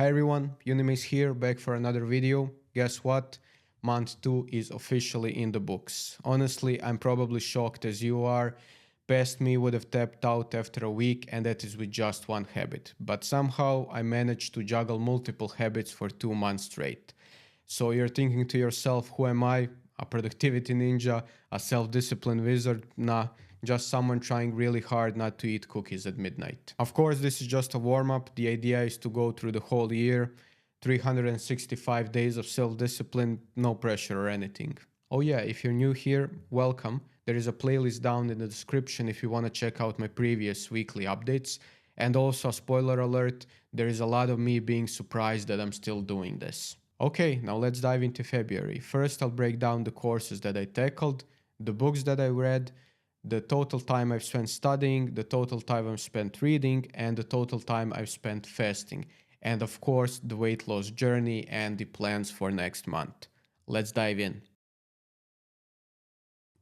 Hi everyone, Unimis here, back for another video. Guess what? Month 2 is officially in the books. Honestly, I'm probably shocked as you are. Past me would have tapped out after a week, and that is with just one habit. But somehow I managed to juggle multiple habits for 2 months straight. So you're thinking to yourself, who am I? A productivity ninja? A self-discipline wizard? Nah, just someone trying really hard not to eat cookies at midnight. Of course, this is just a warm-up. The idea is to go through the whole year, 365 days of self-discipline, no pressure or anything. Oh yeah, if you're new here, welcome. There is a playlist down in the description if you want to check out my previous weekly updates. And also, spoiler alert, there is a lot of me being surprised that I'm still doing this. Okay, now let's dive into February. First, I'll break down the courses that I tackled, the books that I read, the total time I've spent studying, the total time I've spent reading, and the total time I've spent fasting. And of course, the weight loss journey and the plans for next month. Let's dive in.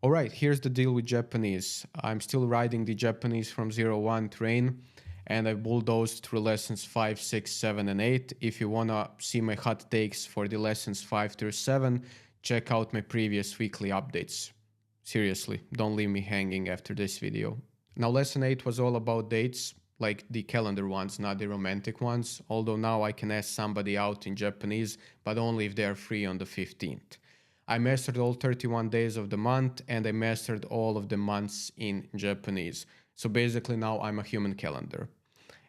Alright, here's the deal with Japanese. I'm still riding the Japanese from 01 train, and I've bulldozed through lessons 5, 6, 7, and 8. If you wanna see my hot takes for the lessons 5 through 7, check out my previous weekly updates. Seriously, don't leave me hanging after this video. Now, lesson 8 was all about dates, like the calendar ones, not the romantic ones, although now I can ask somebody out in Japanese, but only if they are free on the 15th. I mastered all 31 days of the month, and I mastered all of the months in Japanese. So basically now I'm a human calendar.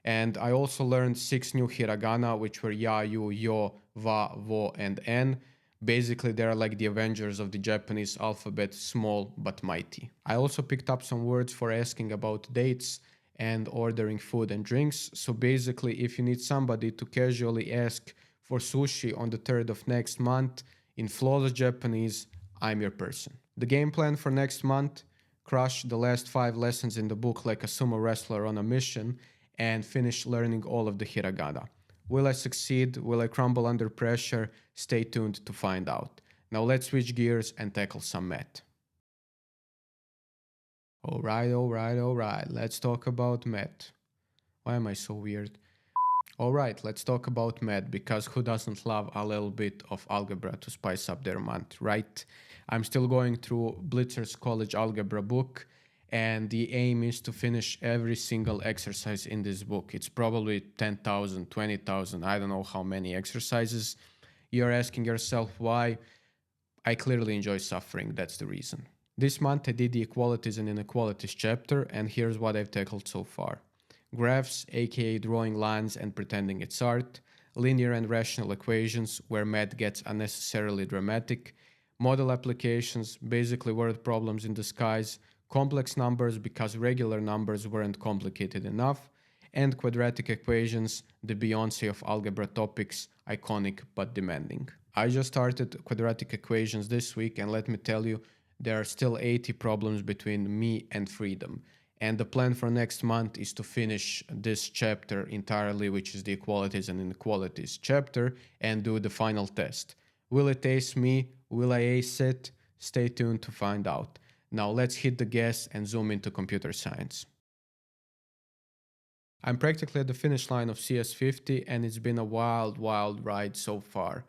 And I also learned 6 new hiragana, which were ya, yu, yo, wa, wo, and en. Basically, they're like the Avengers of the Japanese alphabet, small but mighty. I also picked up some words for asking about dates and ordering food and drinks. So basically, if you need somebody to casually ask for sushi on the 3rd of next month, in flawless Japanese, I'm your person. The game plan for next month: crush the last 5 lessons in the book like a sumo wrestler on a mission, and finish learning all of the hiragana. Will I succeed? Will I crumble under pressure? Stay tuned to find out. Now let's switch gears and tackle some math. Alright, let's talk about math. Why am I so weird? Alright, let's talk about math, because who doesn't love a little bit of algebra to spice up their month, right? I'm still going through Blitzer's College Algebra book, and the aim is to finish every single exercise in this book. It's probably 10,000, 20,000, I don't know how many exercises. You're asking yourself why? I clearly enjoy suffering, that's the reason. This month I did the equalities and inequalities chapter, and here's what I've tackled so far. Graphs, aka drawing lines and pretending it's art, linear and rational equations, where math gets unnecessarily dramatic, model applications, basically word problems in disguise, complex numbers because regular numbers weren't complicated enough, and quadratic equations, the Beyoncé of algebra topics, iconic but demanding. I just started quadratic equations this week, and let me tell you, there are still 80 problems between me and freedom. And the plan for next month is to finish this chapter entirely, which is the equalities and inequalities chapter, and do the final test. Will it ace me? Will I ace it? Stay tuned to find out. Now let's hit the gas and zoom into computer science. I'm practically at the finish line of CS50, and it's been a wild ride so far.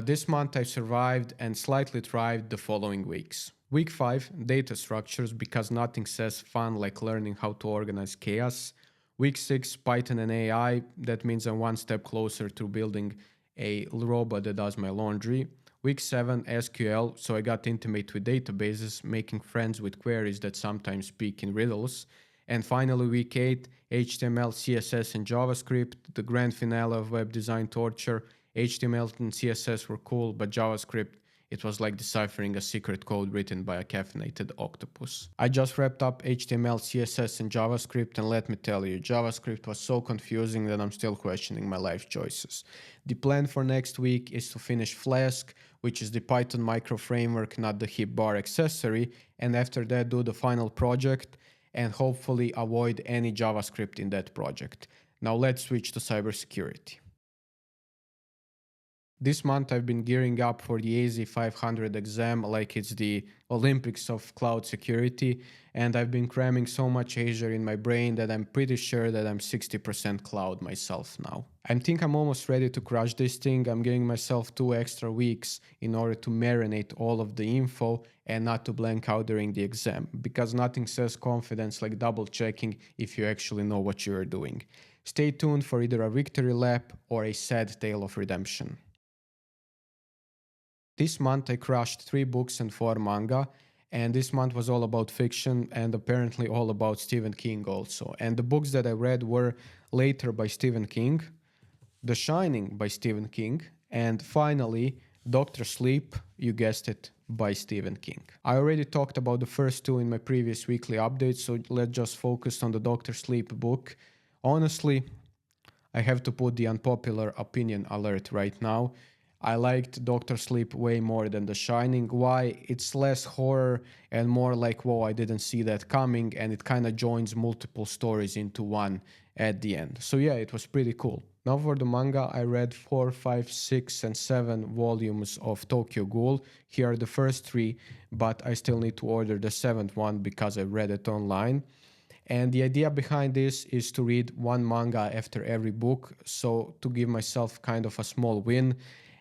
This month I survived and slightly thrived the following weeks. Week 5, data structures, because nothing says fun like learning how to organize chaos. Week 6, Python and AI, that means I'm one step closer to building a robot that does my laundry. Week 7, SQL, so I got intimate with databases, making friends with queries that sometimes speak in riddles. And finally, week 8, HTML, CSS, and JavaScript, the grand finale of web design torture. HTML and CSS were cool, but JavaScript, it was like deciphering a secret code written by a caffeinated octopus. I just wrapped up HTML, CSS, and JavaScript, and let me tell you, JavaScript was so confusing that I'm still questioning my life choices. The plan for next week is to finish Flask, which is the Python micro framework, not the hip bar accessory, and after that do the final project, and hopefully avoid any JavaScript in that project. Now let's switch to cybersecurity. This month I've been gearing up for the AZ 500 exam like it's the Olympics of cloud security, and I've been cramming so much Azure in my brain that I'm pretty sure that I'm 60% cloud myself now. I think I'm almost ready to crush this thing. I'm giving myself 2 extra weeks in order to marinate all of the info and not to blank out during the exam, because nothing says confidence like double checking if you actually know what you're doing. Stay tuned for either a victory lap or a sad tale of redemption. This month I crushed 3 books and 4 manga, and this month was all about fiction and apparently all about Stephen King also. And the books that I read were Later by Stephen King, The Shining by Stephen King, and finally Dr. Sleep, you guessed it, by Stephen King. I already talked about the first 2 in my previous weekly update, so let's just focus on the Dr. Sleep book. Honestly, I have to put the unpopular opinion alert right now. I liked Dr. Sleep way more than The Shining. Why? It's less horror and more like, whoa, I didn't see that coming, and it kind of joins multiple stories into one at the end. So yeah, it was pretty cool. Now for the manga, I read 4, 5, 6, and 7 volumes of Tokyo Ghoul. Here are the first 3, but I still need to order the 7th one because I read it online. And the idea behind this is to read 1 manga after every book, so to give myself kind of a small win.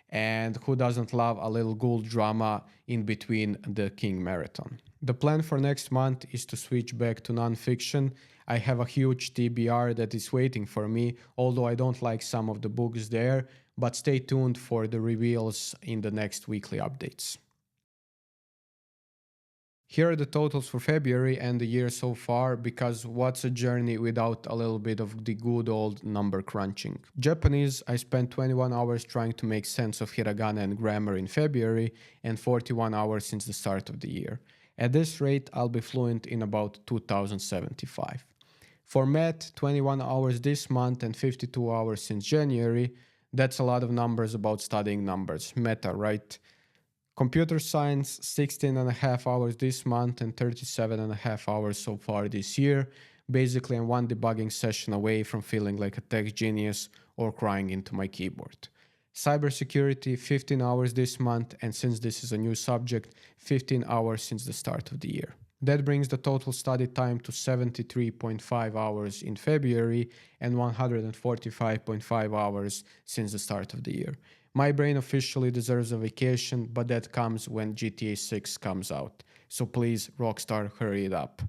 And who doesn't love a little ghoul drama in between the King Marathon? The plan for next month is to switch back to non-fiction. I have a huge TBR that is waiting for me, although I don't like some of the books there, but stay tuned for the reveals in the next weekly updates. Here are the totals for February and the year so far, because what's a journey without a little bit of the good old number crunching? Japanese, I spent 21 hours trying to make sense of hiragana and grammar in February and 41 hours since the start of the year. At this rate, I'll be fluent in about 2075. For math, 21 hours this month and 52 hours since January. That's a lot of numbers about studying numbers. Meta, right? Computer science, 16.5 hours this month and 37.5 hours so far this year. Basically, I'm 1 debugging session away from feeling like a tech genius or crying into my keyboard. Cybersecurity, 15 hours this month, and since this is a new subject, 15 hours since the start of the year. That brings the total study time to 73.5 hours in February and 145.5 hours since the start of the year. My brain officially deserves a vacation, but that comes when GTA 6 comes out. So please, Rockstar, hurry it up.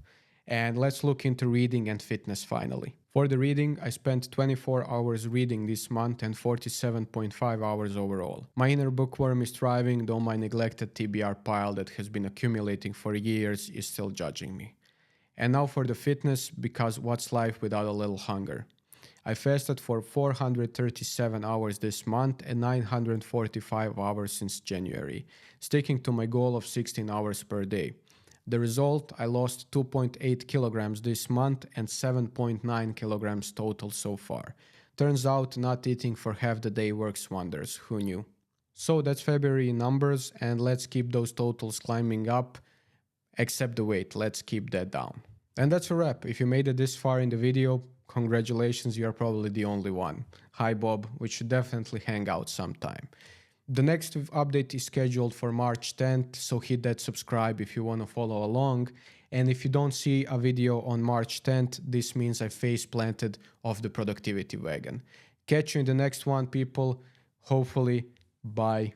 And let's look into reading and fitness finally. For the reading, I spent 24 hours reading this month and 47.5 hours overall. My inner bookworm is thriving, though my neglected TBR pile that has been accumulating for years is still judging me. And now for the fitness, because what's life without a little hunger? I fasted for 437 hours this month and 945 hours since January, sticking to my goal of 16 hours per day. The result, I lost 2.8 kilograms this month and 7.9 kilograms total so far. Turns out not eating for half the day works wonders, who knew? So that's February numbers, and let's keep those totals climbing up, except the weight, let's keep that down. And that's a wrap. If you made it this far in the video, congratulations, you are probably the only one. Hi Bob, we should definitely hang out sometime. The next update is scheduled for March 10th, so hit that subscribe if you want to follow along. And if you don't see a video on March 10th, this means I face planted off the productivity wagon. Catch you in the next one, people. Hopefully, bye.